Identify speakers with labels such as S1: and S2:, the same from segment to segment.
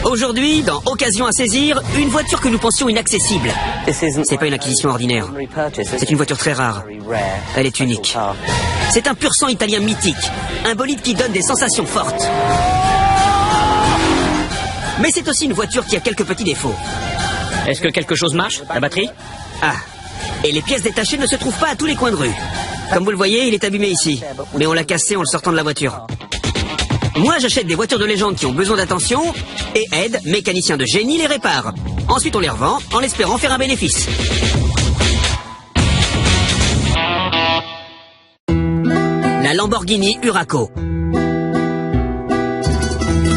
S1: Aujourd'hui, dans Occasion à saisir, une voiture que nous pensions inaccessible. C'est pas une acquisition ordinaire. C'est une voiture très rare. Elle est unique. C'est un pur sang italien mythique. Un bolide qui donne des sensations fortes. Mais c'est aussi une voiture qui a quelques petits défauts.
S2: Est-ce que quelque chose marche? La batterie?
S1: Ah, et les pièces détachées ne se trouvent pas à tous les coins de rue. Comme vous le voyez, il est abîmé ici. Mais on l'a cassé en le sortant de la voiture. Moi, j'achète des voitures de légende qui ont besoin d'attention et Ed, mécanicien de génie, les répare. Ensuite, on les revend en espérant faire un bénéfice. La Lamborghini Huraco.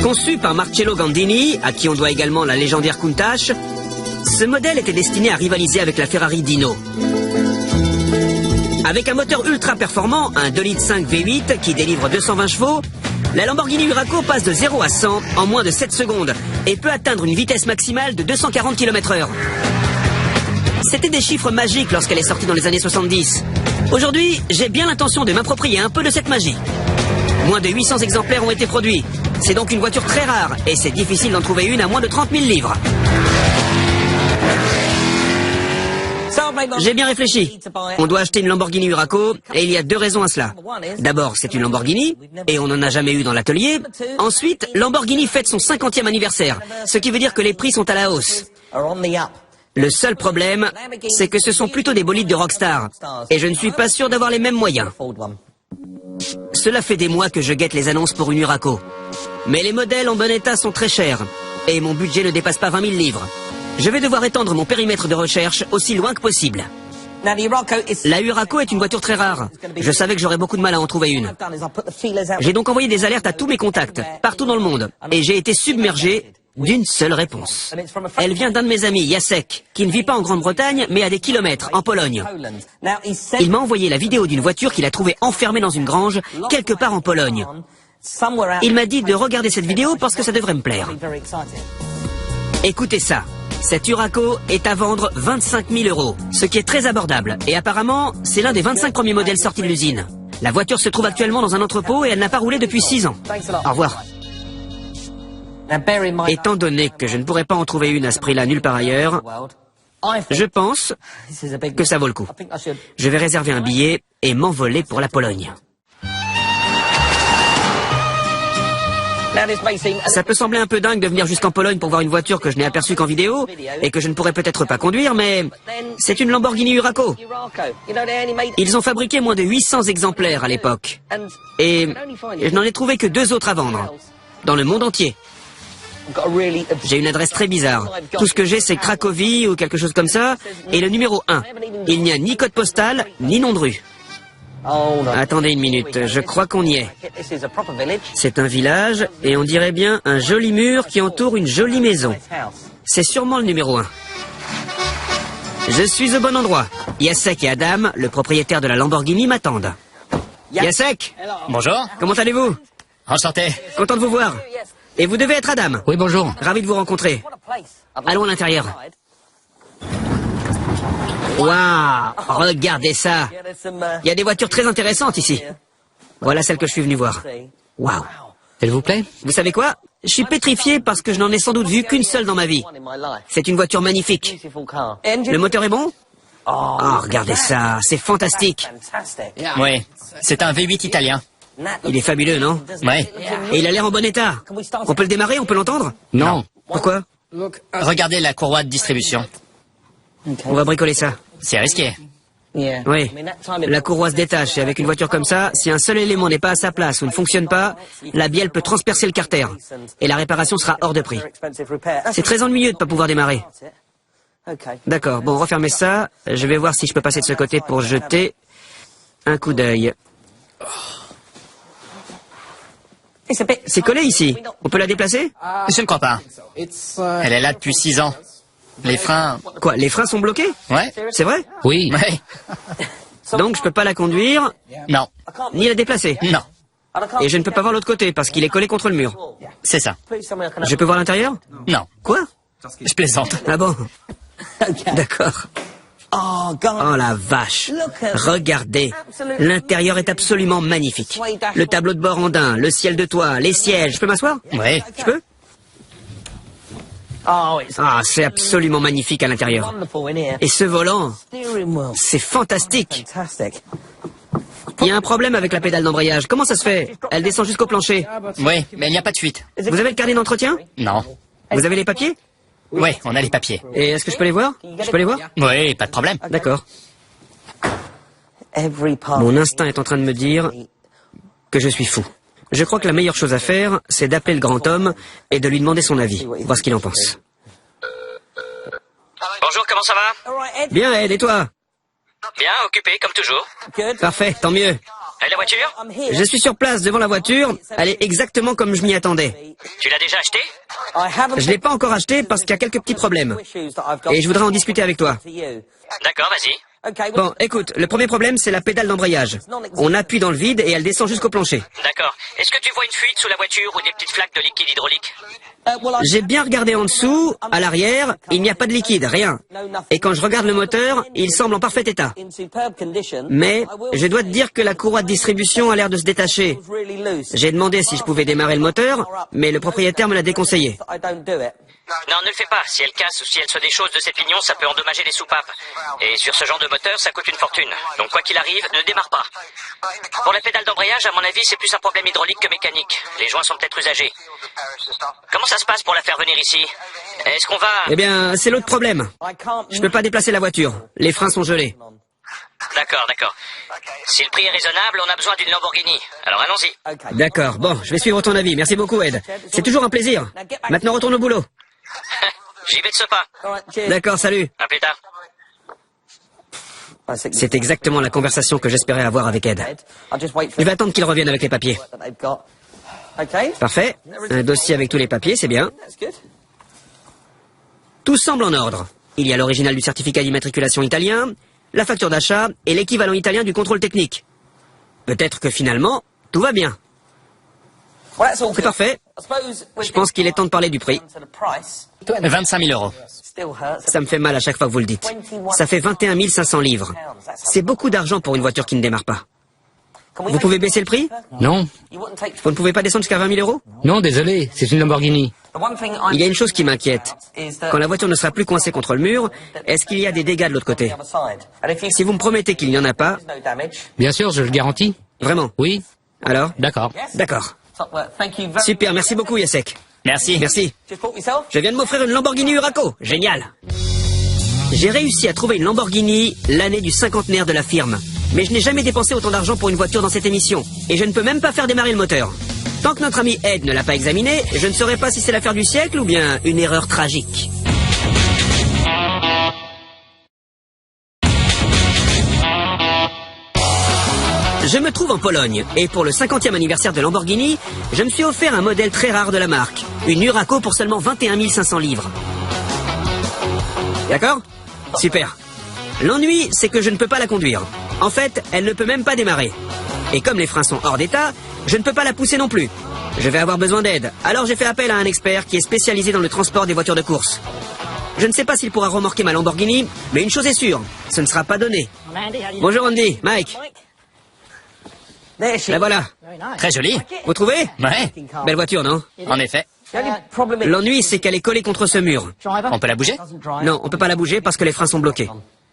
S1: Conçu par Marcello Gandini, à qui on doit également la légendaire Countach, ce modèle était destiné à rivaliser avec la Ferrari Dino. Avec un moteur ultra performant, un 2,5 litres V8 qui délivre 220 chevaux, la Lamborghini Huraco passe de 0 à 100 en moins de 7 secondes et peut atteindre une vitesse maximale de 240 km/h. C'était des chiffres magiques lorsqu'elle est sortie dans les années 70. Aujourd'hui, j'ai bien l'intention de m'approprier un peu de cette magie. Moins de 800 exemplaires ont été produits. C'est donc une voiture très rare et c'est difficile d'en trouver une à moins de 30 000 livres. J'ai bien réfléchi. On doit acheter une Lamborghini Huraco et il y a deux raisons à cela. D'abord, c'est une Lamborghini et on n'en a jamais eu dans l'atelier. Ensuite, Lamborghini fête son 50e anniversaire, ce qui veut dire que les prix sont à la hausse. Le seul problème, c'est que ce sont plutôt des bolides de rockstar et je ne suis pas sûr d'avoir les mêmes moyens. Cela fait des mois que je guette les annonces pour une Huraco. Mais les modèles en bon état sont très chers et mon budget ne dépasse pas 20 000 livres. Je vais devoir étendre mon périmètre de recherche aussi loin que possible. La Huraco est une voiture très rare. Je savais que j'aurais beaucoup de mal à en trouver une. J'ai donc envoyé des alertes à tous mes contacts, partout dans le monde, et j'ai été submergé d'une seule réponse. Elle vient d'un de mes amis, Jacek, qui ne vit pas en Grande-Bretagne, mais à des kilomètres, en Pologne. Il m'a envoyé la vidéo d'une voiture qu'il a trouvée enfermée dans une grange, quelque part en Pologne. Il m'a dit de regarder cette vidéo parce que ça devrait me plaire. Écoutez ça. Cette Huraco est à vendre 25 000 €, ce qui est très abordable. Et apparemment, c'est l'un des 25 premiers modèles sortis de l'usine. La voiture se trouve actuellement dans un entrepôt et elle n'a pas roulé depuis 6 ans. Au revoir. Étant donné que je ne pourrais pas en trouver une à ce prix-là nulle part ailleurs, je pense que ça vaut le coup. Je vais réserver un billet et m'envoler pour la Pologne. Ça peut sembler un peu dingue de venir jusqu'en Pologne pour voir une voiture que je n'ai aperçue qu'en vidéo et que je ne pourrais peut-être pas conduire, mais c'est une Lamborghini Huraco. Ils ont fabriqué moins de 800 exemplaires à l'époque. Et je n'en ai trouvé que 2 autres à vendre, dans le monde entier. J'ai une adresse très bizarre. Tout ce que j'ai, c'est Cracovie ou quelque chose comme ça, et le numéro 1. Il n'y a ni code postal, ni nom de rue. Attendez une minute, je crois qu'on y est. C'est un village, et on dirait bien un joli mur qui entoure une jolie maison. C'est sûrement le numéro 1. Je suis au bon endroit. Jacek et Adam, le propriétaire de la Lamborghini, m'attendent. Jacek!
S2: Bonjour.
S1: Comment allez-vous?
S2: Enchanté.
S1: Content de vous voir. Et vous devez être Adam.
S2: Oui, bonjour.
S1: Ravi de vous rencontrer. Allons à l'intérieur. Waouh! Regardez ça! Il y a des voitures très intéressantes ici. Voilà celle que je suis venu voir. Waouh!
S2: Elle vous plaît?
S1: Vous savez quoi? Je suis pétrifié parce que je n'en ai sans doute vu qu'une seule dans ma vie. C'est une voiture magnifique. Le moteur est bon? Oh, regardez ça, c'est fantastique.
S2: Oui, c'est un V8 italien.
S1: Il est fabuleux, non?
S2: Oui.
S1: Et il a l'air en bon état. On peut le démarrer, on peut l'entendre?
S2: Non.
S1: Pourquoi?
S2: Regardez la courroie de distribution.
S1: On va bricoler ça.
S2: C'est risqué.
S1: Oui. La courroie se détache et avec une voiture comme ça, si un seul élément n'est pas à sa place ou ne fonctionne pas, la bielle peut transpercer le carter. Et la réparation sera hors de prix. C'est très ennuyeux de ne pas pouvoir démarrer. D'accord, bon, refermez ça. Je vais voir si je peux passer de ce côté pour jeter un coup d'œil. C'est collé ici. On peut la déplacer?
S2: Je ne crois pas. Elle est là depuis 6 ans. Les freins...
S1: Quoi, les freins sont bloqués?
S2: Ouais.
S1: C'est vrai?
S2: Oui. Ouais.
S1: Donc je peux pas la conduire?
S2: Non.
S1: Ni la déplacer?
S2: Non.
S1: Et je ne peux pas voir l'autre côté parce qu'il est collé contre le mur.
S2: C'est ça.
S1: Je peux voir l'intérieur?
S2: Non.
S1: Quoi?
S2: Je plaisante.
S1: Ah bon? D'accord. Oh la vache! Regardez! L'intérieur est absolument magnifique. Le tableau de bord en daim, le ciel de toit, les sièges. Je peux m'asseoir?
S2: Oui.
S1: Je peux? Ah, c'est absolument magnifique à l'intérieur. Et ce volant, c'est fantastique. Il y a un problème avec la pédale d'embrayage. Comment ça se fait? Elle descend jusqu'au plancher.
S2: Oui, mais il n'y a pas de fuite.
S1: Vous avez le carnet d'entretien?
S2: Non.
S1: Vous avez les papiers?
S2: Oui, on a les papiers.
S1: Et est-ce que je peux les voir? Je peux les voir?
S2: Oui, pas de problème.
S1: D'accord. Mon instinct est en train de me dire que je suis fou. Je crois que la meilleure chose à faire, c'est d'appeler le grand homme et de lui demander son avis, voir ce qu'il en pense.
S2: Bonjour, comment ça va?
S1: Bien, Ed, et toi?
S2: Bien, occupé, comme toujours.
S1: Parfait, tant mieux.
S2: Et la voiture?
S1: Je suis sur place devant la voiture. Elle est exactement comme je m'y attendais.
S2: Tu l'as déjà achetée?
S1: Je l'ai pas encore achetée parce qu'il y a quelques petits problèmes. Et je voudrais en discuter avec toi.
S2: D'accord, vas-y.
S1: Bon, écoute, le premier problème, c'est la pédale d'embrayage. On appuie dans le vide et elle descend jusqu'au plancher.
S2: D'accord. Est-ce que tu vois une fuite sous la voiture ou des petites flaques de liquide hydraulique?
S1: J'ai bien regardé en dessous, à l'arrière, il n'y a pas de liquide, rien. Et quand je regarde le moteur, il semble en parfait état. Mais je dois te dire que la courroie de distribution a l'air de se détacher. J'ai demandé si je pouvais démarrer le moteur, mais le propriétaire me l'a déconseillé.
S2: Non, ne le fais pas. Si elle casse ou si elle se déchausse de ses pignons, ça peut endommager les soupapes. Et sur ce genre de moteur, ça coûte une fortune. Donc quoi qu'il arrive, ne démarre pas. Pour la pédale d'embrayage, à mon avis, c'est plus un problème hydraulique que mécanique. Les joints sont peut-être usagés. Comment ça se passe pour la faire venir ici? Est-ce qu'on va...
S1: Eh bien, c'est l'autre problème. Je peux pas déplacer la voiture. Les freins sont gelés.
S2: D'accord, d'accord. Si le prix est raisonnable, on a besoin d'une Lamborghini. Alors allons-y.
S1: D'accord, bon, je vais suivre ton avis. Merci beaucoup, Ed. C'est toujours un plaisir. Maintenant, retourne au boulot.
S2: J'y vais de ce pas.
S1: D'accord, salut.
S2: À plus tard.
S1: C'est exactement la conversation que j'espérais avoir avec Ed. Je vais attendre qu'il revienne avec les papiers. Parfait. Un dossier avec tous les papiers, c'est bien. Tout semble en ordre. Il y a l'original du certificat d'immatriculation italien, la facture d'achat et l'équivalent italien du contrôle technique. Peut-être que finalement, tout va bien. C'est parfait. Je pense qu'il est temps de parler du prix.
S2: 25 000 euros.
S1: Ça me fait mal à chaque fois que vous le dites. Ça fait 21 500 livres. C'est beaucoup d'argent pour une voiture qui ne démarre pas. Vous pouvez baisser le prix?
S3: Non.
S1: Vous ne pouvez pas descendre jusqu'à 20 000 euros?
S3: Non, désolé, c'est une Lamborghini.
S1: Il y a une chose qui m'inquiète. Quand la voiture ne sera plus coincée contre le mur, est-ce qu'il y a des dégâts de l'autre côté? Si vous me promettez qu'il n'y en a pas...
S3: Bien sûr, je le garantis.
S1: Vraiment?
S3: Oui.
S1: Alors?
S3: D'accord.
S1: D'accord. Super, merci beaucoup, Jacek.
S2: Merci.
S1: Merci. Je viens de m'offrir une Lamborghini Huraco. Génial. J'ai réussi à trouver une Lamborghini l'année du cinquantenaire de la firme. Mais je n'ai jamais dépensé autant d'argent pour une voiture dans cette émission. Et je ne peux même pas faire démarrer le moteur. Tant que notre ami Ed ne l'a pas examiné, je ne saurais pas si c'est l'affaire du siècle ou bien une erreur tragique. Je me trouve en Pologne, et pour le 50e anniversaire de Lamborghini, je me suis offert un modèle très rare de la marque. Une Huraco pour seulement 21 500 livres. D'accord? Super. L'ennui, c'est que je ne peux pas la conduire. En fait, elle ne peut même pas démarrer. Et comme les freins sont hors d'état, je ne peux pas la pousser non plus. Je vais avoir besoin d'aide. Alors j'ai fait appel à un expert qui est spécialisé dans le transport des voitures de course. Je ne sais pas s'il pourra remorquer ma Lamborghini, mais une chose est sûre, ce ne sera pas donné. Bonjour Andy, Mike. La voilà.
S2: Très joli.
S1: Vous trouvez?
S2: Ouais.
S1: Belle voiture, non?
S2: En effet.
S1: L'ennui, c'est qu'elle est collée contre ce mur.
S2: On peut la bouger?
S1: Non, on peut pas la bouger parce que les freins sont bloqués.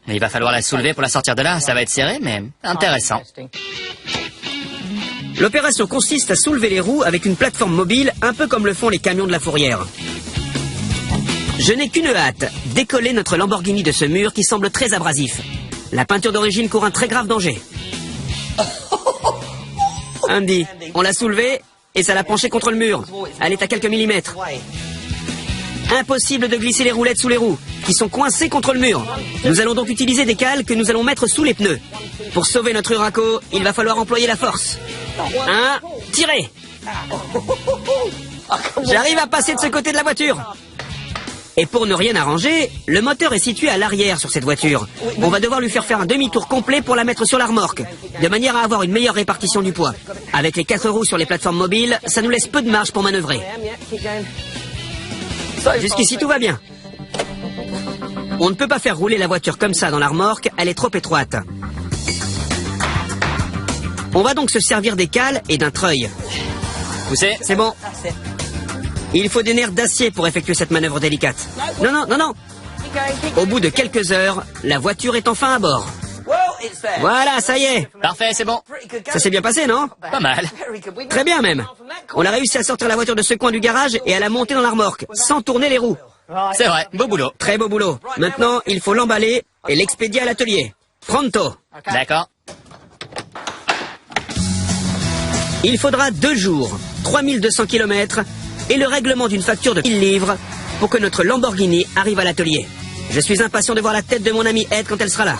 S2: Il va falloir la soulever pour la sortir de là. Ça va être serré, mais intéressant.
S1: L'opération consiste à soulever les roues avec une plateforme mobile, un peu comme le font les camions de la fourrière. Je n'ai qu'une hâte, décoller notre Lamborghini de ce mur qui semble très abrasif. La peinture d'origine court un très grave danger. Andy, on l'a soulevée et ça l'a penchée contre le mur. Elle est à quelques millimètres. Impossible de glisser les roulettes sous les roues, qui sont coincées contre le mur. Nous allons donc utiliser des cales que nous allons mettre sous les pneus. Pour sauver notre Huraco, il va falloir employer la force. Tirez! J'arrive à passer de ce côté de la voiture. Et pour ne rien arranger, le moteur est situé à l'arrière sur cette voiture. On va devoir lui faire un demi-tour complet pour la mettre sur la remorque, de manière à avoir une meilleure répartition du poids. Avec les 4 roues sur les plateformes mobiles, ça nous laisse peu de marge pour manœuvrer. Jusqu'ici, tout va bien. On ne peut pas faire rouler la voiture comme ça dans la remorque, elle est trop étroite. On va donc se servir des cales et d'un treuil.
S2: Poussez.
S1: C'est bon. Il faut des nerfs d'acier pour effectuer cette manœuvre délicate. Non, non, non, non. Au bout de quelques heures, la voiture est enfin à bord. Voilà, ça y est.
S4: Parfait, c'est bon.
S1: Ça s'est bien passé, non?
S4: Pas mal.
S1: Très bien même. On a réussi à sortir la voiture de ce coin du garage et à la monter dans la remorque, sans tourner les roues.
S4: C'est vrai, beau boulot.
S1: Très beau boulot. Maintenant, il faut l'emballer et l'expédier à l'atelier. Pronto.
S4: D'accord.
S1: Il faudra 2 jours, 3200 km et le règlement d'une facture de 1000 livres pour que notre Lamborghini arrive à l'atelier. Je suis impatient de voir la tête de mon ami Ed quand elle sera là.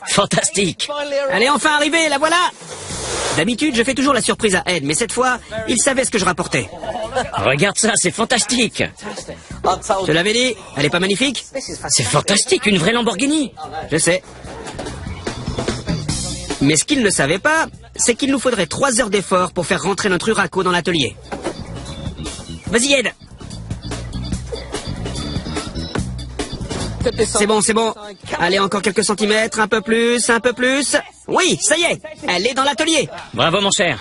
S2: Fantastique.
S1: Elle est enfin arrivée, la voilà. D'habitude, je fais toujours la surprise à Ed, mais cette fois, il savait ce que je rapportais.
S2: Regarde ça, c'est fantastique.
S1: Je te l'avais dit, elle est pas magnifique?
S2: C'est fantastique, une vraie Lamborghini.
S1: Je sais. Mais ce qu'il ne savait pas, c'est qu'il nous faudrait 3 heures d'effort pour faire rentrer notre Huraco dans l'atelier. Vas-y, Ed. C'est bon, c'est bon. Allez, encore quelques centimètres, un peu plus, un peu plus. Oui, ça y est, elle est dans l'atelier.
S2: Bravo, mon cher.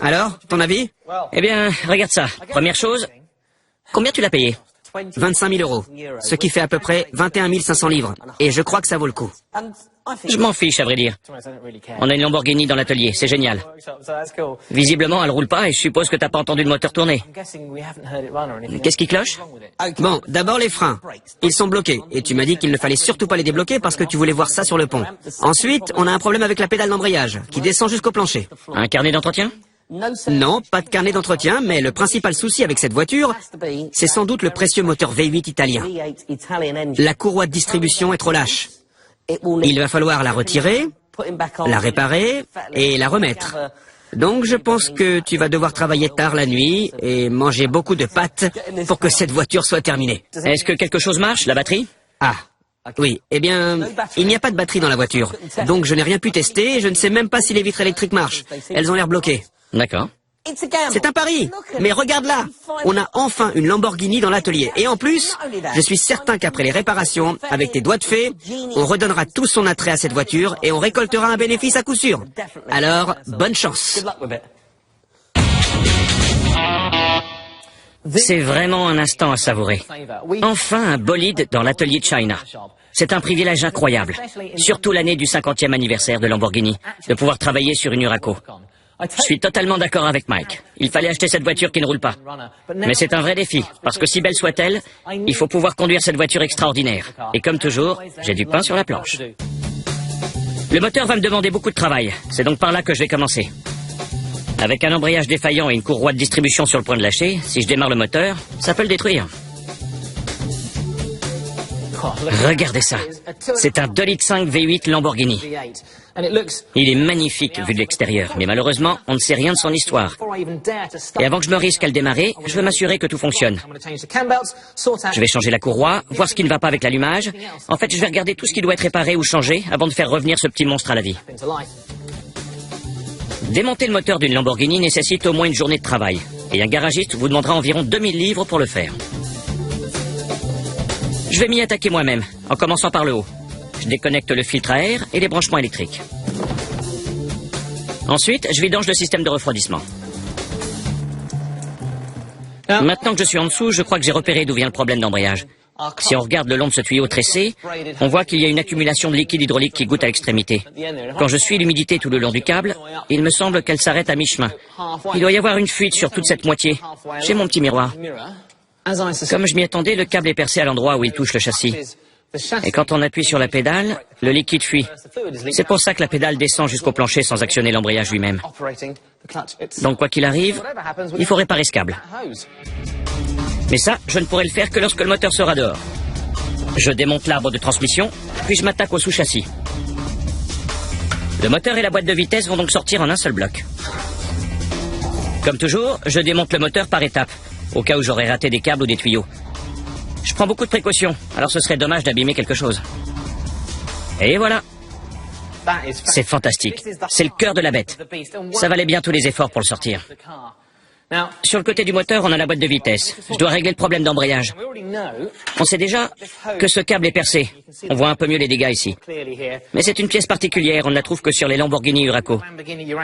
S1: Alors, ton avis?
S2: Eh bien, regarde ça. Première chose, combien tu l'as payé?
S1: 25 000 euros, ce qui fait à peu près 21 500 livres. Et je crois que ça vaut le coup.
S2: Je m'en fiche, à vrai dire. On a une Lamborghini dans l'atelier, c'est génial. Visiblement, elle roule pas et je suppose que t'as pas entendu le moteur tourner. Qu'est-ce qui cloche?
S1: Bon, d'abord les freins. Ils sont bloqués. Et tu m'as dit qu'il ne fallait surtout pas les débloquer parce que tu voulais voir ça sur le pont. Ensuite, on a un problème avec la pédale d'embrayage, qui descend jusqu'au plancher.
S2: Un carnet d'entretien?
S1: Non, pas de carnet d'entretien, mais le principal souci avec cette voiture, c'est sans doute le précieux moteur V8 italien. La courroie de distribution est trop lâche. Il va falloir la retirer, la réparer et la remettre. Donc je pense que tu vas devoir travailler tard la nuit et manger beaucoup de pâtes pour que cette voiture soit terminée.
S2: Est-ce que quelque chose marche, la batterie?
S1: Ah, oui, eh bien, il n'y a pas de batterie dans la voiture. Donc je n'ai rien pu tester et je ne sais même pas si les vitres électriques marchent. Elles ont l'air bloquées.
S2: D'accord.
S1: C'est un pari. Mais regarde là, on a enfin une Lamborghini dans l'atelier. Et en plus, je suis certain qu'après les réparations, avec tes doigts de fée, on redonnera tout son attrait à cette voiture et on récoltera un bénéfice à coup sûr. Alors, bonne chance.
S2: C'est vraiment un instant à savourer. Enfin un bolide dans l'atelier de China. C'est un privilège incroyable, surtout l'année du 50e anniversaire de Lamborghini, de pouvoir travailler sur une Huraco. Je suis totalement d'accord avec Mike. Il fallait acheter cette voiture qui ne roule pas. Mais c'est un vrai défi, parce que si belle soit-elle, il faut pouvoir conduire cette voiture extraordinaire. Et comme toujours, j'ai du pain sur la planche. Le moteur va me demander beaucoup de travail. C'est donc par là que je vais commencer. Avec un embrayage défaillant et une courroie de distribution sur le point de lâcher, si je démarre le moteur, ça peut le détruire. Regardez ça. C'est un 2,5 litres V8 Lamborghini. Il est magnifique vu de l'extérieur, mais malheureusement, on ne sait rien de son histoire. Et avant que je me risque à le démarrer, je veux m'assurer que tout fonctionne. Je vais changer la courroie, voir ce qui ne va pas avec l'allumage. En fait, je vais regarder tout ce qui doit être réparé ou changé avant de faire revenir ce petit monstre à la vie. Démonter le moteur d'une Lamborghini nécessite au moins une journée de travail. Et un garagiste vous demandera environ 2000 livres pour le faire. Je vais m'y attaquer moi-même, en commençant par le haut. Je déconnecte le filtre à air et les branchements électriques. Ensuite, je vidange le système de refroidissement. Maintenant que je suis en dessous, je crois que j'ai repéré d'où vient le problème d'embrayage. Si on regarde le long de ce tuyau tressé, on voit qu'il y a une accumulation de liquide hydraulique qui goutte à l'extrémité. Quand je suis l'humidité tout le long du câble, il me semble qu'elle s'arrête à mi-chemin. Il doit y avoir une fuite sur toute cette moitié. J'ai mon petit miroir. Comme je m'y attendais, le câble est percé à l'endroit où il touche le châssis. Et quand on appuie sur la pédale, le liquide fuit. C'est pour ça que la pédale descend jusqu'au plancher sans actionner l'embrayage lui-même. Donc quoi qu'il arrive, il faut réparer ce câble. Mais ça, je ne pourrai le faire que lorsque le moteur sera dehors. Je démonte l'arbre de transmission, puis je m'attaque au sous-châssis. Le moteur et la boîte de vitesse vont donc sortir en un seul bloc. Comme toujours, je démonte le moteur par étapes, au cas où j'aurais raté des câbles ou des tuyaux. Je prends beaucoup de précautions, alors ce serait dommage d'abîmer quelque chose. Et voilà. C'est fantastique. C'est le cœur de la bête. Ça valait bien tous les efforts pour le sortir. Sur le côté du moteur, on a la boîte de vitesse. Je dois régler le problème d'embrayage. On sait déjà que ce câble est percé. On voit un peu mieux les dégâts ici. Mais c'est une pièce particulière, on ne la trouve que sur les Lamborghini Huraco.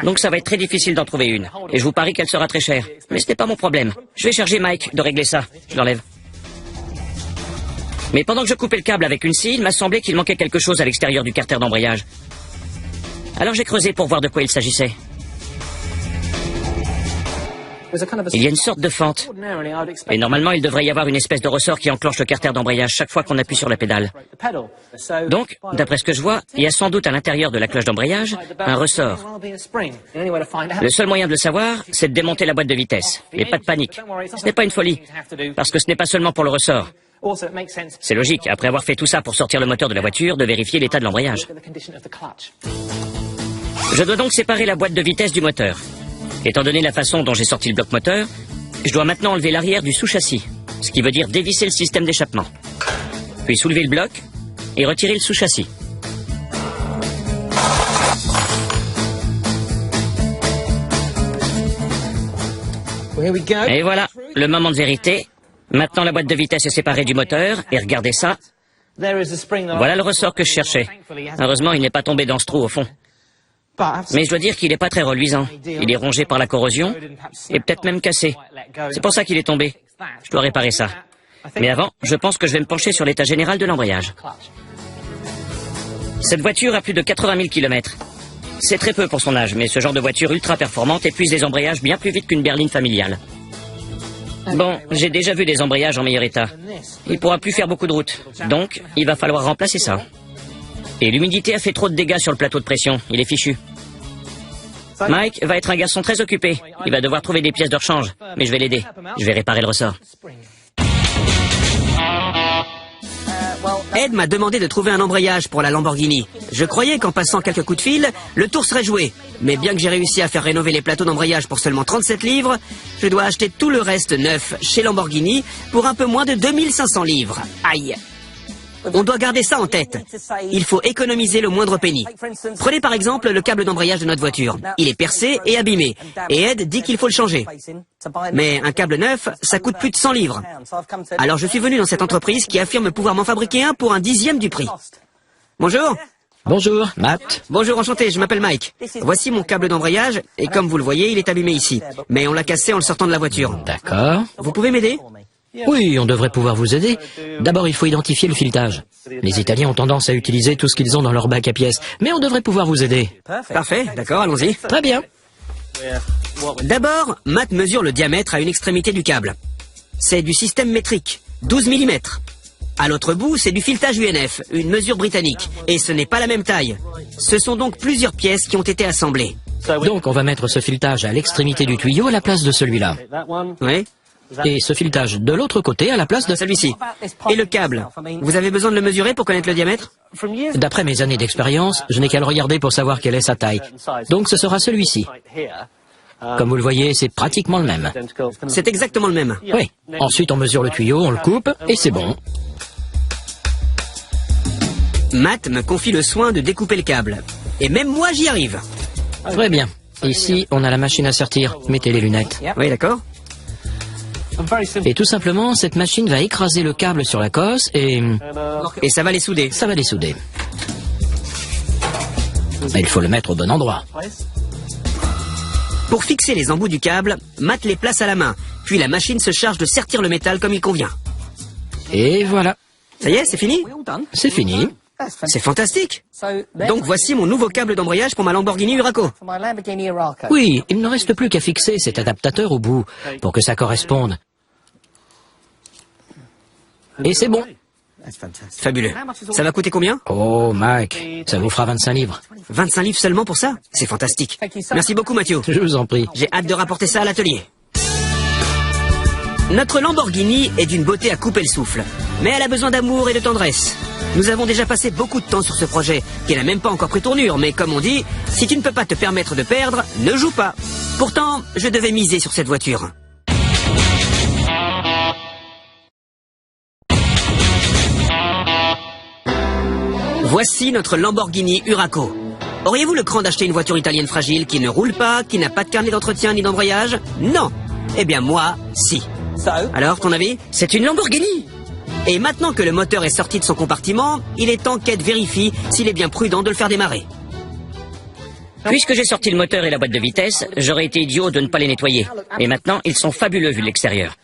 S2: Donc ça va être très difficile d'en trouver une. Et je vous parie qu'elle sera très chère. Mais ce n'est pas mon problème. Je vais charger Mike de régler ça. Je l'enlève. Mais pendant que je coupais le câble avec une scie, il m'a semblé qu'il manquait quelque chose à l'extérieur du carter d'embrayage. Alors j'ai creusé pour voir de quoi il s'agissait. Il y a une sorte de fente. Et normalement, il devrait y avoir une espèce de ressort qui enclenche le carter d'embrayage chaque fois qu'on appuie sur la pédale. Donc, d'après ce que je vois, il y a sans doute à l'intérieur de la cloche d'embrayage un ressort. Le seul moyen de le savoir, c'est de démonter la boîte de vitesse. Et pas de panique. Ce n'est pas une folie, parce que ce n'est pas seulement pour le ressort. C'est logique, après avoir fait tout ça pour sortir le moteur de la voiture, de vérifier l'état de l'embrayage. Je dois donc séparer la boîte de vitesse du moteur. Étant donné la façon dont j'ai sorti le bloc moteur, je dois maintenant enlever l'arrière du sous-châssis, ce qui veut dire dévisser le système d'échappement. Puis soulever le bloc et retirer le sous-châssis. Et voilà, le moment de vérité. Maintenant la boîte de vitesse est séparée du moteur, et regardez ça. Voilà le ressort que je cherchais. Heureusement, il n'est pas tombé dans ce trou au fond. Mais je dois dire qu'il n'est pas très reluisant. Il est rongé par la corrosion et peut-être même cassé. C'est pour ça qu'il est tombé. Je dois réparer ça. Mais avant, je pense que je vais me pencher sur l'état général de l'embrayage. Cette voiture a plus de 80 000 km. C'est très peu pour son âge, mais ce genre de voiture ultra performante épuise les embrayages bien plus vite qu'une berline familiale. Bon, j'ai déjà vu des embrayages en meilleur état. Il ne pourra plus faire beaucoup de route. Donc, il va falloir remplacer ça. Et l'humidité a fait trop de dégâts sur le plateau de pression. Il est fichu. Mike va être un garçon très occupé. Il va devoir trouver des pièces de rechange. Mais je vais l'aider. Je vais réparer le ressort.
S1: Ed m'a demandé de trouver un embrayage pour la Lamborghini. Je croyais qu'en passant quelques coups de fil, le tour serait joué. Mais bien que j'ai réussi à faire rénover les plateaux d'embrayage pour seulement 37 livres, je dois acheter tout le reste neuf chez Lamborghini pour un peu moins de 2500 livres. Aïe! On doit garder ça en tête. Il faut économiser le moindre penny. Prenez par exemple le câble d'embrayage de notre voiture. Il est percé et abîmé. Et Ed dit qu'il faut le changer. Mais un câble neuf, ça coûte plus de 100 livres. Alors je suis venu dans cette entreprise qui affirme pouvoir m'en fabriquer un pour un dixième du prix. Bonjour.
S3: Bonjour, Matt.
S1: Bonjour, enchanté, je m'appelle Mike. Voici mon câble d'embrayage, et comme vous le voyez, il est abîmé ici. Mais on l'a cassé en le sortant de la voiture.
S3: D'accord.
S1: Vous pouvez m'aider ?
S3: Oui, on devrait pouvoir vous aider. D'abord, il faut identifier le filetage. Les Italiens ont tendance à utiliser tout ce qu'ils ont dans leur bac à pièces, mais on devrait pouvoir vous aider.
S1: Parfait, d'accord, allons-y.
S3: Très bien.
S1: D'abord, Matt mesure le diamètre à une extrémité du câble. C'est du système métrique, 12 mm. À l'autre bout, c'est du filetage UNF, une mesure britannique. Et ce n'est pas la même taille. Ce sont donc plusieurs pièces qui ont été assemblées.
S3: Donc, on va mettre ce filetage à l'extrémité du tuyau à la place de celui-là.
S1: Oui.
S3: Et ce filetage de l'autre côté à la place de
S1: celui-ci. Et le câble, vous avez besoin de le mesurer pour connaître le diamètre ?
S3: D'après mes années d'expérience, je n'ai qu'à le regarder pour savoir quelle est sa taille. Donc ce sera celui-ci. Comme vous le voyez, c'est pratiquement le même.
S1: C'est exactement le même.
S3: Oui. Ensuite, on mesure le tuyau, on le coupe, et c'est bon.
S1: Matt me confie le soin de découper le câble. Et même moi, j'y arrive.
S3: Très bien. Ici, on a la machine à sertir. Mettez les lunettes.
S1: Oui, d'accord.
S3: Et tout simplement, cette machine va écraser le câble sur la cosse et
S1: ça va les souder.
S3: Ça va les souder. Mais il faut le mettre au bon endroit.
S1: Pour fixer les embouts du câble, Matt les place à la main. Puis la machine se charge de sertir le métal comme il convient.
S3: Et voilà.
S1: Ça y est, c'est fini ?
S3: C'est fini.
S1: C'est fantastique. Donc voici mon nouveau câble d'embrayage pour ma Lamborghini Huraco.
S3: Oui, il ne reste plus qu'à fixer cet adaptateur au bout pour que ça corresponde. Et c'est bon.
S1: Fabuleux. Ça va coûter combien ?
S3: Oh, Mike, ça vous fera 25 livres.
S1: 25 livres seulement pour ça ? C'est fantastique. Merci beaucoup, Mathieu.
S3: Je vous en prie.
S1: J'ai hâte de rapporter ça à l'atelier. Notre Lamborghini est d'une beauté à couper le souffle. Mais elle a besoin d'amour et de tendresse. Nous avons déjà passé beaucoup de temps sur ce projet, qui n'a même pas encore pris tournure, mais comme on dit, si tu ne peux pas te permettre de perdre, ne joue pas. Pourtant, je devais miser sur cette voiture. Voici notre Lamborghini Huraco. Auriez-vous le cran d'acheter une voiture italienne fragile qui ne roule pas, qui n'a pas de carnet d'entretien ni d'embrayage ? Non. Eh bien moi, si. Alors, ton avis?
S2: C'est une Lamborghini.
S1: Et maintenant que le moteur est sorti de son compartiment, il est temps qu'Ed vérifie s'il est bien prudent de le faire démarrer.
S2: Puisque j'ai sorti le moteur et la boîte de vitesse, j'aurais été idiot de ne pas les nettoyer. Et maintenant, ils sont fabuleux vu de l'extérieur.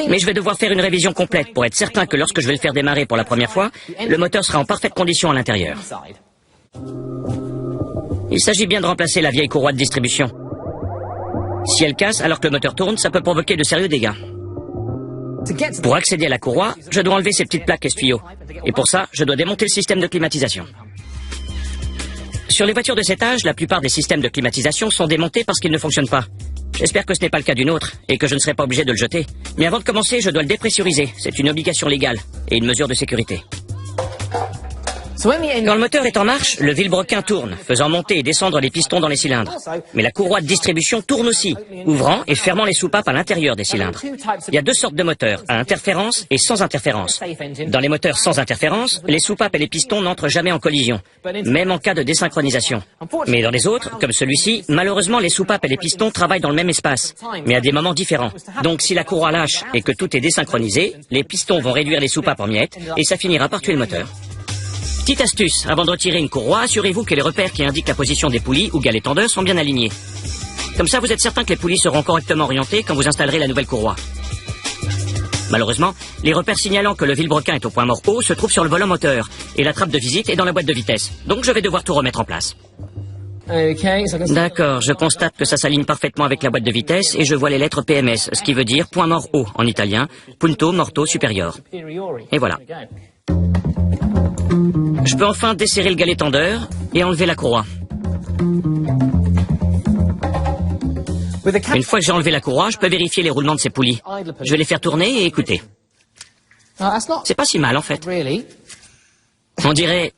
S2: Mais je vais devoir faire une révision complète pour être certain que lorsque je vais le faire démarrer pour la première fois, le moteur sera en parfaite condition à l'intérieur. Il s'agit bien de remplacer la vieille courroie de distribution. Si elle casse alors que le moteur tourne, ça peut provoquer de sérieux dégâts. Pour accéder à la courroie, je dois enlever ces petites plaques essuie-eau. Et pour ça, je dois démonter le système de climatisation. Sur les voitures de cet âge, la plupart des systèmes de climatisation sont démontés parce qu'ils ne fonctionnent pas. J'espère que ce n'est pas le cas du nôtre et que je ne serai pas obligé de le jeter. Mais avant de commencer, je dois le dépressuriser. C'est une obligation légale et une mesure de sécurité. Quand le moteur est en marche, le vilebrequin tourne, faisant monter et descendre les pistons dans les cylindres. Mais la courroie de distribution tourne aussi, ouvrant et fermant les soupapes à l'intérieur des cylindres. Il y a deux sortes de moteurs, à interférence et sans interférence. Dans les moteurs sans interférence, les soupapes et les pistons n'entrent jamais en collision, même en cas de désynchronisation. Mais dans les autres, comme celui-ci, malheureusement les soupapes et les pistons travaillent dans le même espace, mais à des moments différents. Donc si la courroie lâche et que tout est désynchronisé, les pistons vont réduire les soupapes en miettes et ça finira par tuer le moteur. Petite astuce, avant de retirer une courroie, assurez-vous que les repères qui indiquent la position des poulies ou galets tendeurs sont bien alignés. Comme ça, vous êtes certain que les poulies seront correctement orientées quand vous installerez la nouvelle courroie. Malheureusement, les repères signalant que le vilebrequin est au point mort haut se trouvent sur le volant moteur, et la trappe de visite est dans la boîte de vitesse. Donc je vais devoir tout remettre en place. D'accord, je constate que ça s'aligne parfaitement avec la boîte de vitesse et je vois les lettres PMS, ce qui veut dire point mort haut en italien, punto morto superior. Et voilà. Je peux enfin desserrer le galet tendeur et enlever la courroie. Une fois que j'ai enlevé la courroie, je peux vérifier les roulements de ces poulies. Je vais les faire tourner et écouter. C'est pas si mal en fait. On dirait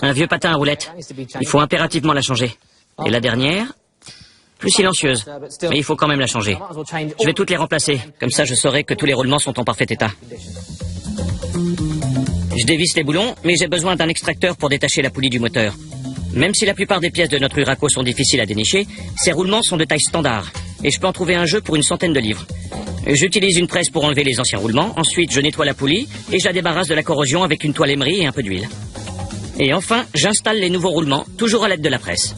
S2: un vieux patin à roulettes. Il faut impérativement la changer. Et la dernière, plus silencieuse. Mais il faut quand même la changer. Je vais toutes les remplacer. Comme ça, je saurai que tous les roulements sont en parfait état. Je dévisse les boulons, mais j'ai besoin d'un extracteur pour détacher la poulie du moteur. Même si la plupart des pièces de notre Huraco sont difficiles à dénicher, ces roulements sont de taille standard. Et je peux en trouver un jeu pour une centaine de livres. J'utilise une presse pour enlever les anciens roulements. Ensuite, je nettoie la poulie et je la débarrasse de la corrosion avec une toile émerie et un peu d'huile. Et enfin, j'installe les nouveaux roulements, toujours à l'aide de la presse.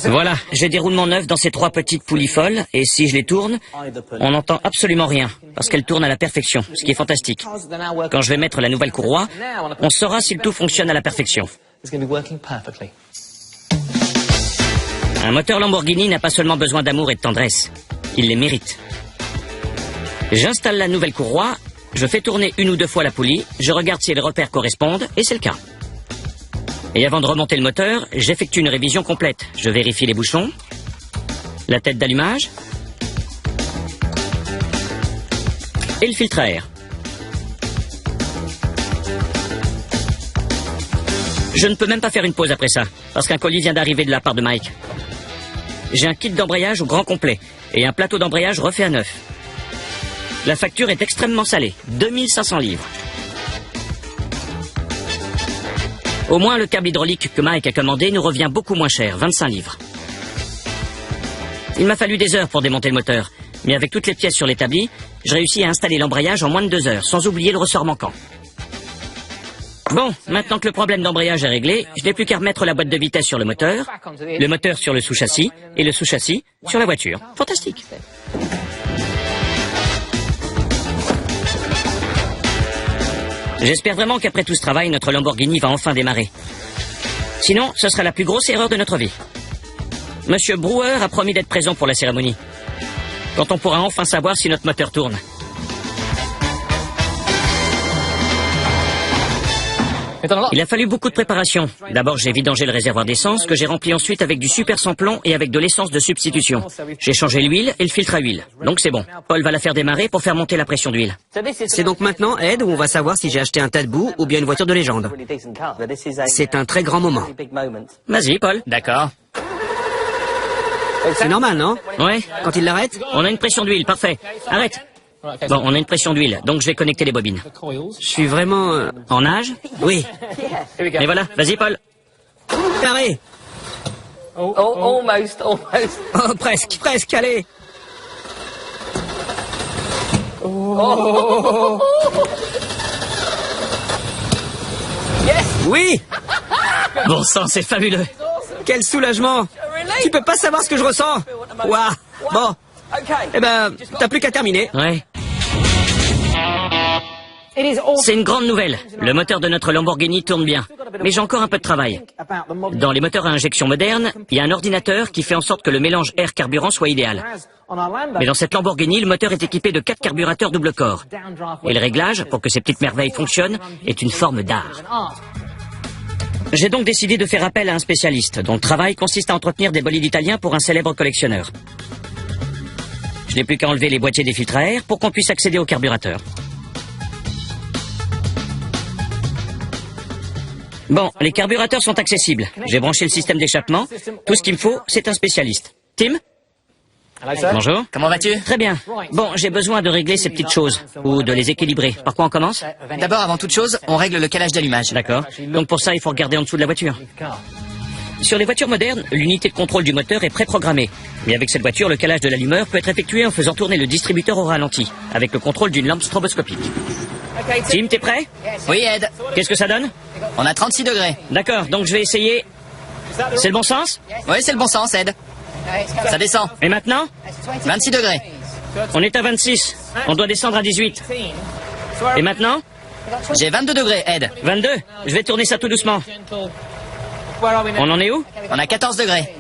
S2: Voilà, j'ai des roulements neufs dans ces trois petites poulies folles, et si je les tourne, on n'entend absolument rien, parce qu'elles tournent à la perfection, ce qui est fantastique. Quand je vais mettre la nouvelle courroie, on saura si le tout fonctionne à la perfection. Un moteur Lamborghini n'a pas seulement besoin d'amour et de tendresse, il les mérite. J'installe la nouvelle courroie, je fais tourner une ou deux fois la poulie, je regarde si les repères correspondent, et c'est le cas. Et avant de remonter le moteur, j'effectue une révision complète. Je vérifie les bouchons, la tête d'allumage et le filtre à air. Je ne peux même pas faire une pause après ça, parce qu'un colis vient d'arriver de la part de Mike. J'ai un kit d'embrayage au grand complet et un plateau d'embrayage refait à neuf. La facture est extrêmement salée, 2500 livres. Au moins, le câble hydraulique que Mike a commandé nous revient beaucoup moins cher, 25 livres. Il m'a fallu des heures pour démonter le moteur, mais avec toutes les pièces sur l'établi, je réussis à installer l'embrayage en moins de 2 heures, sans oublier le ressort manquant. Bon, maintenant que le problème d'embrayage est réglé, je n'ai plus qu'à remettre la boîte de vitesse sur le moteur sur le sous-châssis, et le sous-châssis sur la voiture. Fantastique. J'espère vraiment qu'après tout ce travail, notre Lamborghini va enfin démarrer. Sinon, ce sera la plus grosse erreur de notre vie. Monsieur Brewer a promis d'être présent pour la cérémonie, quand on pourra enfin savoir si notre moteur tourne. Il a fallu beaucoup de préparation. D'abord, j'ai vidangé le réservoir d'essence, que j'ai rempli ensuite avec du super sans-plomb et avec de l'essence de substitution. J'ai changé l'huile et le filtre à huile. Donc c'est bon. Paul va la faire démarrer pour faire monter la pression d'huile.
S1: C'est donc maintenant, Ed, où on va savoir si j'ai acheté un tas de boue ou bien une voiture de légende. C'est un très grand moment.
S2: Vas-y, Paul.
S4: D'accord.
S1: C'est normal, non?
S2: Ouais.
S1: Quand il l'arrête?
S2: On a une pression d'huile, parfait. Arrête. Bon, on a une pression d'huile, donc je vais connecter les bobines.
S1: Je suis vraiment...
S2: En nage?
S1: Oui.
S2: Et voilà, vas-y Paul.
S1: Carré.
S5: Almost.
S1: Oh, presque, presque, allez. Oui.
S2: Bon sang, c'est fabuleux.
S1: Quel soulagement. Tu peux pas savoir ce que je ressens. Waouh. Bon. Eh ben, t'as plus qu'à terminer.
S2: Ouais. C'est une grande nouvelle. Le moteur de notre Lamborghini tourne bien. Mais j'ai encore un peu de travail. Dans les moteurs à injection modernes, il y a un ordinateur qui fait en sorte que le mélange air-carburant soit idéal. Mais dans cette Lamborghini, le moteur est équipé de 4 carburateurs double corps. Et le réglage, pour que ces petites merveilles fonctionnent, est une forme d'art. J'ai donc décidé de faire appel à un spécialiste, dont le travail consiste à entretenir des bolides italiens pour un célèbre collectionneur. Je n'ai plus qu'à enlever les boîtiers des filtres à air pour qu'on puisse accéder au carburateur. Bon, les carburateurs sont accessibles. J'ai branché le système d'échappement. Tout ce qu'il me faut, c'est un spécialiste. Tim? Bonjour.
S4: Comment vas-tu?
S2: Très bien. Bon, j'ai besoin de régler ces petites choses, ou de les équilibrer. Par quoi on commence?
S4: D'abord, avant toute chose, on règle le calage d'allumage.
S2: D'accord. Donc pour ça, il faut regarder en dessous de la voiture. Sur les voitures modernes, l'unité de contrôle du moteur est préprogrammée. Mais avec cette voiture, le calage de l'allumeur peut être effectué en faisant tourner le distributeur au ralenti, avec le contrôle d'une lampe stroboscopique. Tim, t'es prêt?
S4: Oui, Ed.
S2: Qu'est-ce que ça donne?
S4: On a 36 degrés.
S2: D'accord, donc je vais essayer... C'est le bon sens?
S4: Oui, c'est le bon sens, Ed. Ça descend.
S2: Et maintenant?
S4: 26 degrés.
S2: On est à 26. On doit descendre à 18. Et maintenant?
S4: J'ai 22 degrés, Ed.
S2: 22. Je vais tourner ça tout doucement. On en est où?
S4: On a 14 degrés.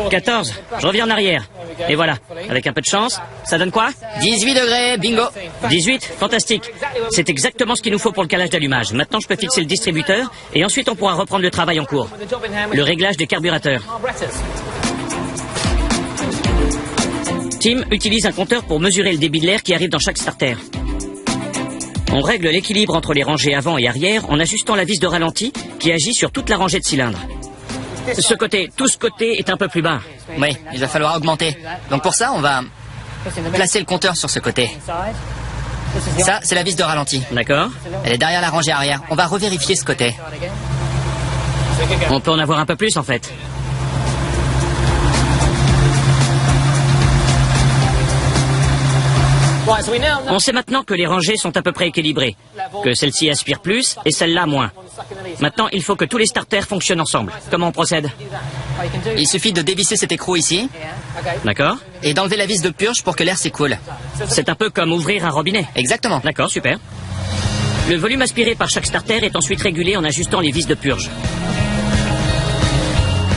S2: 14. Je reviens en arrière. Et voilà. Avec un peu de chance, ça donne quoi?
S4: 18 degrés, bingo.
S2: 18. Fantastique. C'est exactement ce qu'il nous faut pour le calage d'allumage. Maintenant, je peux fixer le distributeur et ensuite on pourra reprendre le travail en cours. Le réglage des carburateurs. Tim utilise un compteur pour mesurer le débit de l'air qui arrive dans chaque starter. On règle l'équilibre entre les rangées avant et arrière en ajustant la vis de ralenti qui agit sur toute la rangée de cylindres. Tout ce côté est un peu plus bas.
S4: Oui, il va falloir augmenter. Donc pour ça, on va placer le compteur sur ce côté. Ça, c'est la vis de ralenti.
S2: D'accord.
S4: Elle est derrière la rangée arrière. On va revérifier ce côté.
S2: On peut en avoir un peu plus en fait. On sait maintenant que les rangées sont à peu près équilibrées, que celle-ci aspire plus et celle-là moins. Maintenant, il faut que tous les starters fonctionnent ensemble. Comment on procède?
S4: Il suffit de dévisser cet écrou ici
S2: D'accord.
S4: et d'enlever la vis de purge pour que l'air s'écoule.
S2: C'est un peu comme ouvrir un robinet.
S4: Exactement.
S2: D'accord, super. Le volume aspiré par chaque starter est ensuite régulé en ajustant les vis de purge.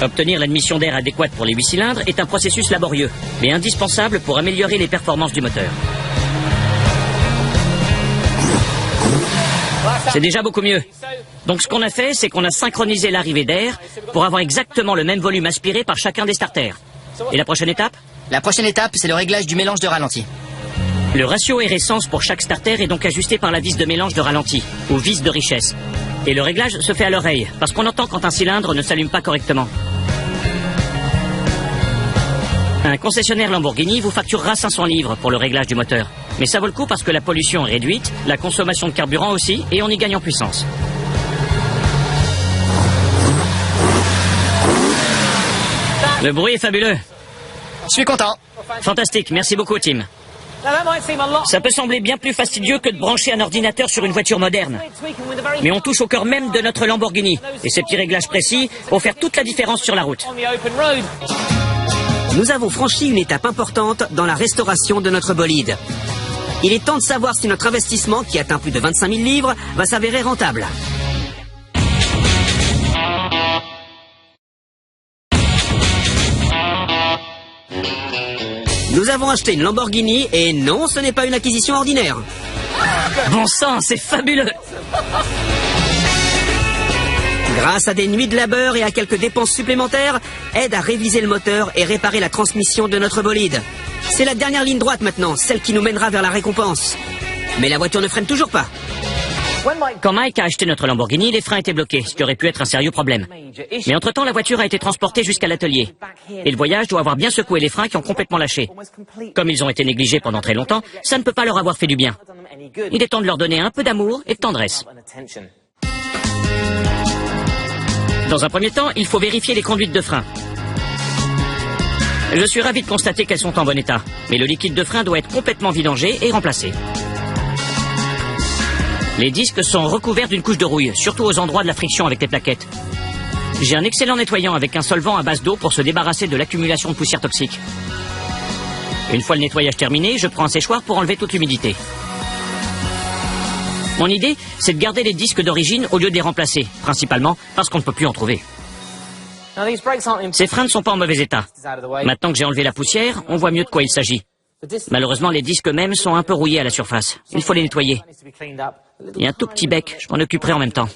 S2: Obtenir l'admission d'air adéquate pour les 8 cylindres est un processus laborieux, mais indispensable pour améliorer les performances du moteur. C'est déjà beaucoup mieux. Donc ce qu'on a fait, c'est qu'on a synchronisé l'arrivée d'air pour avoir exactement le même volume aspiré par chacun des starters. Et la prochaine étape?
S4: La prochaine étape, c'est le réglage du mélange de ralenti.
S2: Le ratio air-essence pour chaque starter est donc ajusté par la vis de mélange de ralenti, ou vis de richesse. Et le réglage se fait à l'oreille, parce qu'on entend quand un cylindre ne s'allume pas correctement. Un concessionnaire Lamborghini vous facturera 500 livres pour le réglage du moteur. Mais ça vaut le coup parce que la pollution est réduite, la consommation de carburant aussi, et on y gagne en puissance. Le bruit est fabuleux.
S4: Je suis content.
S2: Fantastique, merci beaucoup Tim. Ça peut sembler bien plus fastidieux que de brancher un ordinateur sur une voiture moderne. Mais on touche au cœur même de notre Lamborghini. Et ces petits réglages précis vont faire toute la différence sur la route.
S1: Nous avons franchi une étape importante dans la restauration de notre bolide. Il est temps de savoir si notre investissement, qui atteint plus de 25 000 livres, va s'avérer rentable. Nous avons acheté une Lamborghini et non, ce n'est pas une acquisition ordinaire.
S2: Bon sang, c'est fabuleux!
S1: Grâce à des nuits de labeur et à quelques dépenses supplémentaires, aide à réviser le moteur et réparer la transmission de notre bolide. C'est la dernière ligne droite maintenant, celle qui nous mènera vers la récompense. Mais la voiture ne freine toujours pas.
S2: Quand Mike a acheté notre Lamborghini, les freins étaient bloqués, ce qui aurait pu être un sérieux problème. Mais entre-temps, la voiture a été transportée jusqu'à l'atelier. Et le voyage doit avoir bien secoué les freins qui ont complètement lâché. Comme ils ont été négligés pendant très longtemps, ça ne peut pas leur avoir fait du bien. Il est temps de leur donner un peu d'amour et de tendresse. Dans un premier temps, il faut vérifier les conduites de frein. Je suis ravi de constater qu'elles sont en bon état, mais le liquide de frein doit être complètement vidangé et remplacé. Les disques sont recouverts d'une couche de rouille, surtout aux endroits de la friction avec les plaquettes. J'ai un excellent nettoyant avec un solvant à base d'eau pour se débarrasser de l'accumulation de poussière toxique. Une fois le nettoyage terminé, je prends un séchoir pour enlever toute l'humidité. Mon idée, c'est de garder les disques d'origine au lieu de les remplacer, principalement parce qu'on ne peut plus en trouver. Ces freins ne sont pas en mauvais état. Maintenant que j'ai enlevé la poussière, on voit mieux de quoi il s'agit. Malheureusement, les disques eux-mêmes sont un peu rouillés à la surface. Il faut les nettoyer. Il y a un tout petit bec, je m'en occuperai en même temps.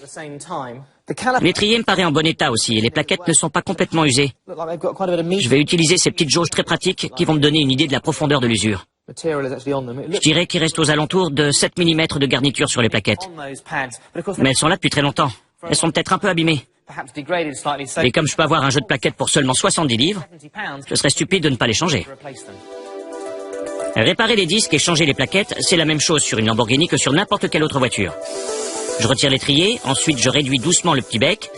S2: L'étrier me paraît en bon état aussi, et les plaquettes ne sont pas complètement usées. Je vais utiliser ces petites jauges très pratiques qui vont me donner une idée de la profondeur de l'usure. Je dirais qu'il reste aux alentours de 7 mm de garniture sur les plaquettes. Mais elles sont là depuis très longtemps. Elles sont peut-être un peu abîmées. Et comme je peux avoir un jeu de plaquettes pour seulement 70 livres, je serais stupide de ne pas les changer. Réparer les disques et changer les plaquettes, c'est la même chose sur une Lamborghini que sur n'importe quelle autre voiture. Je retire l'étrier, ensuite je réduis doucement le petit bec,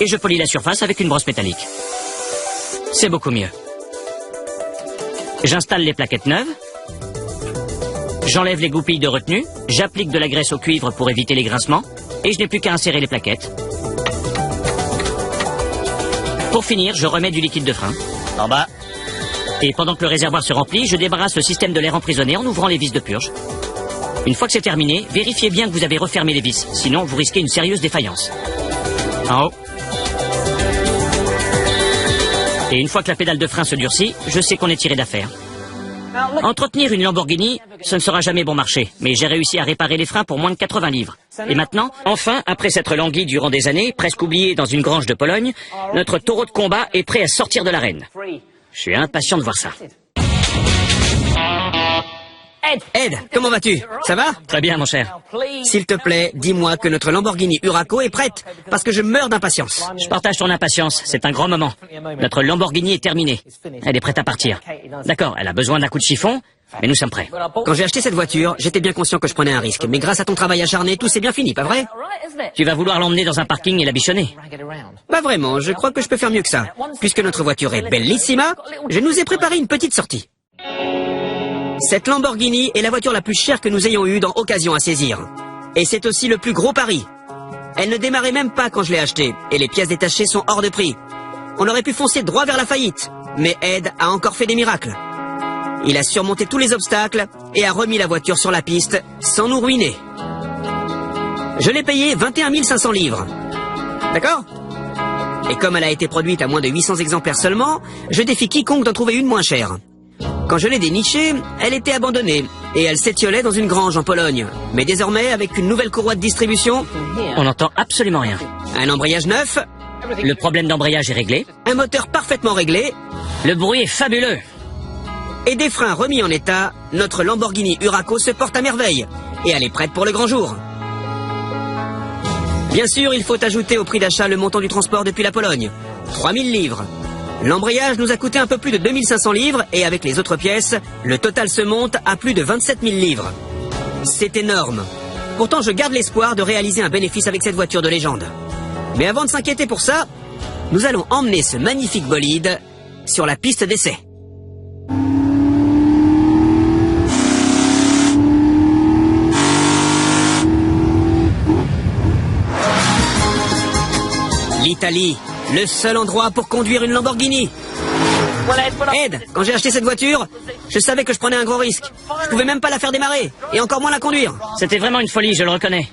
S2: et je polis la surface avec une brosse métallique. C'est beaucoup mieux. J'installe les plaquettes neuves. J'enlève les goupilles de retenue, j'applique de la graisse au cuivre pour éviter les grincements, et je n'ai plus qu'à insérer les plaquettes. Pour finir, je remets du liquide de frein.
S4: En bas.
S2: Et pendant que le réservoir se remplit, je débarrasse le système de l'air emprisonné en ouvrant les vis de purge. Une fois que c'est terminé, vérifiez bien que vous avez refermé les vis, sinon vous risquez une sérieuse défaillance. En haut. Et une fois que la pédale de frein se durcit, je sais qu'on est tiré d'affaire. Entretenir une Lamborghini, ce ne sera jamais bon marché, mais j'ai réussi à réparer les freins pour moins de 80 livres. Et maintenant, enfin, après s'être langui durant des années, presque oublié dans une grange de Pologne, notre taureau de combat est prêt à sortir de l'arène. Je suis impatient de voir ça.
S1: Ed, comment vas-tu? Ça va?
S2: Très bien, mon cher.
S1: S'il te plaît, dis-moi que notre Lamborghini Huraco est prête, parce que je meurs d'impatience.
S2: Je partage ton impatience, c'est un grand moment. Notre Lamborghini est terminée. Elle est prête à partir. D'accord, elle a besoin d'un coup de chiffon, mais nous sommes prêts.
S1: Quand j'ai acheté cette voiture, j'étais bien conscient que je prenais un risque, mais grâce à ton travail acharné, tout s'est bien fini, pas vrai?
S2: Tu vas vouloir l'emmener dans un parking et la bichonner.
S1: Pas vraiment, je crois que je peux faire mieux que ça. Puisque notre voiture est bellissima, je nous ai préparé une petite sortie. Cette Lamborghini est la voiture la plus chère que nous ayons eue dans Occasion à saisir. Et c'est aussi le plus gros pari. Elle ne démarrait même pas quand je l'ai achetée, et les pièces détachées sont hors de prix. On aurait pu foncer droit vers la faillite, mais Ed a encore fait des miracles. Il a surmonté tous les obstacles et a remis la voiture sur la piste sans nous ruiner. Je l'ai payée 21 500 livres. D'accord ? Et comme elle a été produite à moins de 800 exemplaires seulement, je défie quiconque d'en trouver une moins chère. Quand je l'ai dénichée, elle était abandonnée et elle s'étiolait dans une grange en Pologne. Mais désormais, avec une nouvelle courroie de distribution,
S2: On n'entend absolument rien.
S1: un embrayage neuf,
S2: Le problème d'embrayage est réglé.
S1: un moteur parfaitement réglé
S2: Le bruit est fabuleux.
S1: et des freins remis en état, notre Lamborghini Huraco se porte à merveille et elle est prête pour le grand jour. Bien sûr, il faut ajouter au prix d'achat le montant du transport depuis la Pologne. 3000 livres. L'embrayage nous a coûté un peu plus de 2500 livres et avec les autres pièces, le total se monte à plus de 27 000 livres. C'est énorme. Pourtant, je garde l'espoir de réaliser un bénéfice avec cette voiture de légende. Mais avant de s'inquiéter pour ça, nous allons emmener ce magnifique bolide sur la piste d'essai. L'Italie, le seul endroit pour conduire une Lamborghini. Ed, quand j'ai acheté cette voiture, je savais que je prenais un gros risque. Je pouvais même pas la faire démarrer, et encore moins la conduire.
S2: C'était vraiment une folie, je le reconnais.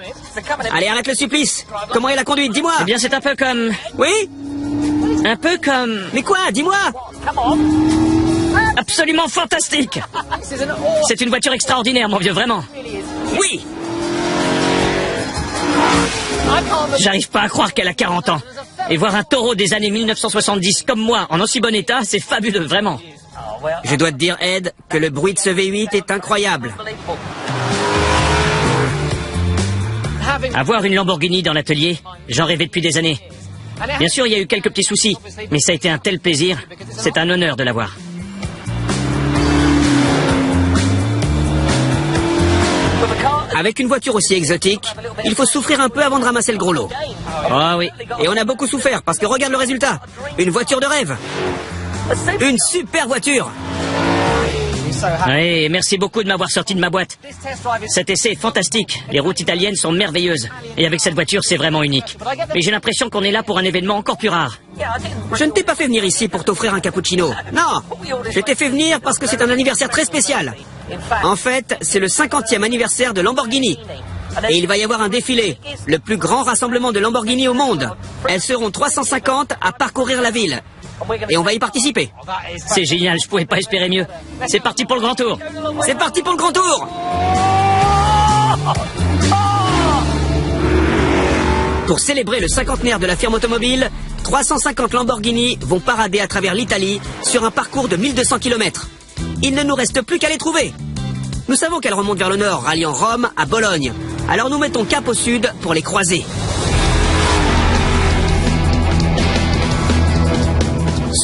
S1: Allez, arrête le supplice. Comment est la conduite, dis-moi.
S2: Eh bien, c'est un peu comme...
S1: Oui?
S2: Un peu comme...
S1: Mais quoi, dis-moi.
S2: Absolument fantastique. C'est une voiture extraordinaire, mon vieux, vraiment.
S1: Oui.
S2: J'arrive pas à croire qu'elle a 40 ans. Et voir un taureau des années 1970 comme moi, en aussi bon état, c'est fabuleux, vraiment.
S1: Je dois te dire, Ed, que le bruit de ce V8 est incroyable.
S2: Avoir une Lamborghini dans l'atelier, j'en rêvais depuis des années. Bien sûr, il y a eu quelques petits soucis, mais ça a été un tel plaisir. C'est un honneur de l'avoir.
S1: Avec une voiture aussi exotique, il faut souffrir un peu avant de ramasser le gros lot.
S2: Oh oui.
S1: Et on a beaucoup souffert parce que regarde le résultat. Une voiture de rêve. Une super voiture.
S2: Oui, merci beaucoup de m'avoir sorti de ma boîte. Cet essai est fantastique. Les routes italiennes sont merveilleuses. Et avec cette voiture, c'est vraiment unique. Mais j'ai l'impression qu'on est là pour un événement encore plus rare.
S1: Je ne t'ai pas fait venir ici pour t'offrir un cappuccino. Non, je t'ai fait venir parce que c'est un anniversaire très spécial. En fait, c'est le 50e anniversaire de Lamborghini. Et il va y avoir un défilé, le plus grand rassemblement de Lamborghini au monde. Elles seront 350 à parcourir la ville. Et on va y participer.
S2: C'est génial, je pouvais pas espérer mieux. C'est parti pour le grand tour.
S1: C'est parti pour le grand tour. Pour célébrer le cinquantenaire de la firme automobile, 350 Lamborghini vont parader à travers l'Italie sur un parcours de 1200 km. Il ne nous reste plus qu'à les trouver. Nous savons qu'elles remontent vers le nord, ralliant Rome à Bologne. Alors nous mettons cap au sud pour les croiser.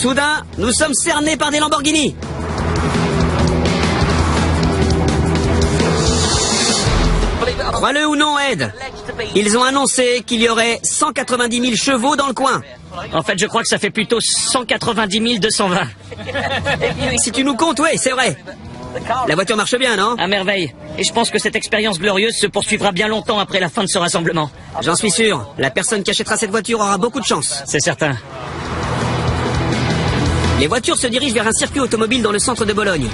S1: Soudain, nous sommes cernés par des Lamborghini. Crois-le ou non, Ed, ils ont annoncé qu'il y aurait 190 000 chevaux dans le coin.
S2: En fait, je crois que ça fait plutôt 190 220.
S1: Si tu nous comptes, oui, c'est vrai. La voiture marche bien, non?
S2: À merveille. Et je pense que cette expérience glorieuse se poursuivra bien longtemps après la fin de ce rassemblement.
S1: J'en suis sûr. La personne qui achètera cette voiture aura beaucoup de chance.
S2: C'est certain.
S1: Les voitures se dirigent vers un circuit automobile dans le centre de Bologne.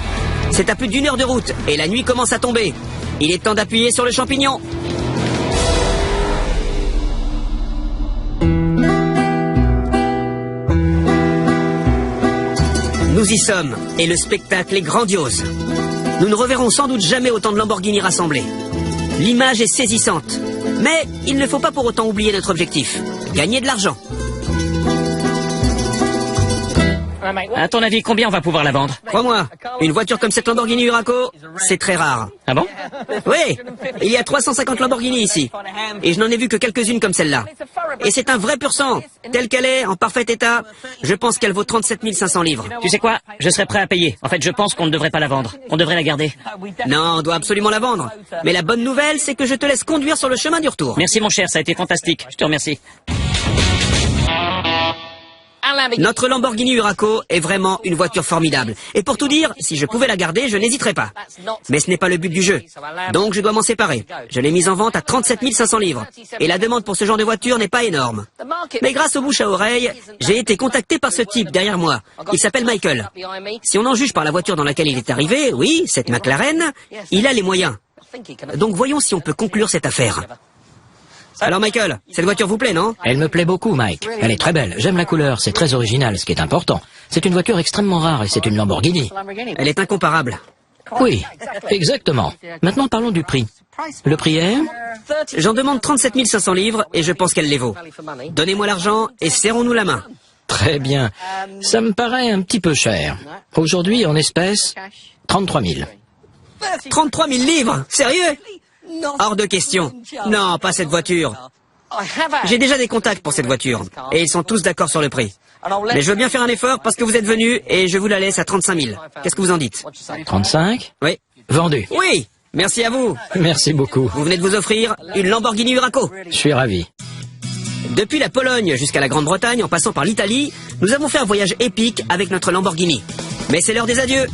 S1: C'est à plus d'1 heure de route et la nuit commence à tomber. Il est temps d'appuyer sur le champignon. Nous y sommes et le spectacle est grandiose. Nous ne reverrons sans doute jamais autant de Lamborghini rassemblés. L'image est saisissante. Mais il ne faut pas pour autant oublier notre objectif. Gagner de l'argent.
S2: À ton avis, combien on va pouvoir la vendre?
S1: Crois-moi, une voiture comme cette Lamborghini Huraco, c'est très rare.
S2: Ah bon?
S1: Oui, il y a 350 Lamborghini ici. Et je n'en ai vu que quelques-unes comme celle-là. Et c'est un vrai pur sang. Telle qu'elle est, en parfait état, je pense qu'elle vaut 37 500 livres.
S2: Tu sais quoi? Je serais prêt à payer. En fait, je pense qu'on ne devrait pas la vendre. On devrait la garder.
S1: Non, on doit absolument la vendre. Mais la bonne nouvelle, c'est que je te laisse conduire sur le chemin du retour.
S2: Merci mon cher, ça a été fantastique. Je te remercie.
S1: Notre Lamborghini Huraco est vraiment une voiture formidable. Et pour tout dire, si je pouvais la garder, je n'hésiterais pas. Mais ce n'est pas le but du jeu. Donc je dois m'en séparer. Je l'ai mise en vente à 37 500 livres. Et la demande pour ce genre de voiture n'est pas énorme. Mais grâce aux bouche à oreille, j'ai été contacté par ce type derrière moi. Il s'appelle Michael. Si on en juge par la voiture dans laquelle il est arrivé, oui, cette McLaren, il a les moyens. Donc voyons si on peut conclure cette affaire. Alors Michael, cette voiture vous plaît, non?
S3: Elle me plaît beaucoup, Mike. Elle est très belle. J'aime la couleur, c'est très original, ce qui est important. C'est une voiture extrêmement rare et c'est une Lamborghini.
S1: Elle est incomparable.
S3: Oui, exactement. Maintenant parlons du prix. Le prix est...
S1: J'en demande 37 500 livres et je pense qu'elle les vaut. Donnez-moi l'argent et serrons-nous la main.
S3: Très bien. Ça me paraît un petit peu cher. Aujourd'hui, en espèces, 33 000.
S1: 33 000 livres? Sérieux? Hors de question. Non, pas cette voiture. J'ai déjà des contacts pour cette voiture. Et ils sont tous d'accord sur le prix. Mais je veux bien faire un effort parce que vous êtes venus et je vous la laisse à 35 000. Qu'est-ce que vous en dites?
S3: 35?
S1: Oui.
S3: Vendu.
S1: Oui. Merci à vous.
S3: Merci beaucoup.
S1: Vous venez de vous offrir une Lamborghini Huraco.
S3: Je suis ravi.
S1: Depuis la Pologne jusqu'à la Grande-Bretagne, en passant par l'Italie, nous avons fait un voyage épique avec notre Lamborghini. Mais c'est l'heure des adieux.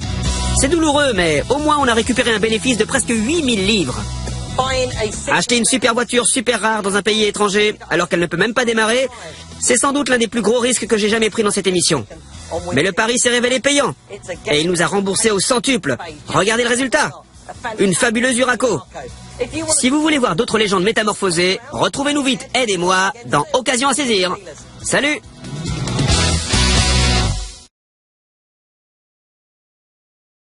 S1: C'est douloureux, mais au moins on a récupéré un bénéfice de presque 8 000 livres. Acheter une super voiture super rare dans un pays étranger, alors qu'elle ne peut même pas démarrer, c'est sans doute l'un des plus gros risques que j'ai jamais pris dans cette émission. Mais le pari s'est révélé payant. Et il nous a remboursé au centuple. Regardez le résultat. Une fabuleuse Huraco. Si vous voulez voir d'autres légendes métamorphosées, retrouvez-nous vite, aidez-moi, dans Occasion à saisir. Salut!